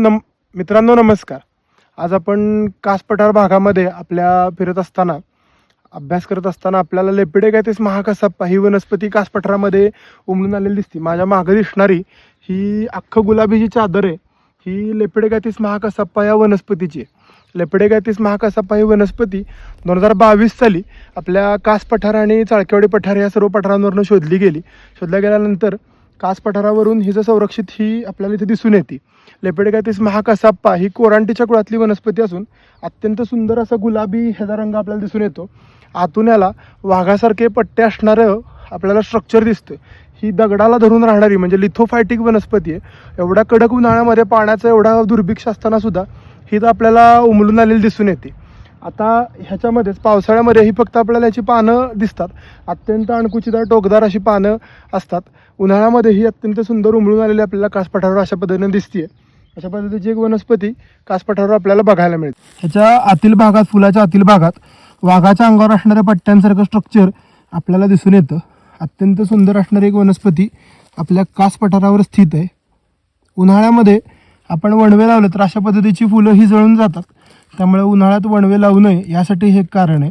मित्रांनो नमस्कार. आज आपण कास पठार भागामध्ये आपल्या फिरत असताना अभ्यास करत असताना आपल्याला लेपिडोगॅथिस महाकसप्पा ही वनस्पती कास पठारामध्ये उमलून आलेली दिसते. माझ्या मागे दिसणारी ही अख्खं गुलाबी जी चादर आहे ही लेपिडोगॅथिस महाकसप्पा या वनस्पतीची आहे. लेपिडोगॅथिस महाकसप्पा ही वनस्पती 2022 साली आपल्या कास पठार आणि चाळकेवाडी पठार या सर्व पठारांवरून शोधल्या गेल्यानंतर कास पठारावरून हिचं संरक्षित ही आपल्याला इथे दिसून येते. लेपिडोगॅथिस महाकसप्पा ही कोरांटीच्या कुळातली वनस्पती असून अत्यंत सुंदर असा गुलाबी ह्याचा रंग आपल्याला दिसून येतो. आतून याला वाघासारखे पट्टे असणारं आपल्याला स्ट्रक्चर दिसतं. ही दगडाला धरून राहणारी म्हणजे लिथोफायटिक वनस्पती आहे. एवढ्या कडक उन्हाळ्यामध्ये पाण्याचा एवढा दुर्भिक्ष असताना सुद्धा ही तर आपल्याला उमलून आलेली दिसून येते. आता ह्याच्यामध्येच पावसाळ्यामध्ये ही फक्त आपल्याला याची पानं दिसतात. अत्यंत अणकुचीदार टोकदार अशी पानं असतात. उन्हाळ्यामध्ये ही अत्यंत सुंदर उमलून आलेली आपल्याला कास पठारावर अशा पद्धतीने दिसते. अशा पद्धतीची एक वनस्पती कास पठारावर आपल्याला बघायला मिळते. ह्याच्या आतील भागात फुलाच्या आतील भागात वाघाच्या अंगावर असणाऱ्या पट्ट्यांसारखं स्ट्रक्चर आपल्याला दिसून येतं. अत्यंत सुंदर असणारी एक वनस्पती आपल्या कास पठारावर स्थित आहे. उन्हाळ्यामध्ये आपण वणवे लावलं तर अशा पद्धतीची फुलं ही जळून जातात. त्यामुळे उन्हाळ्यात वणवे लावू नये यासाठी हे एक कारण आहे.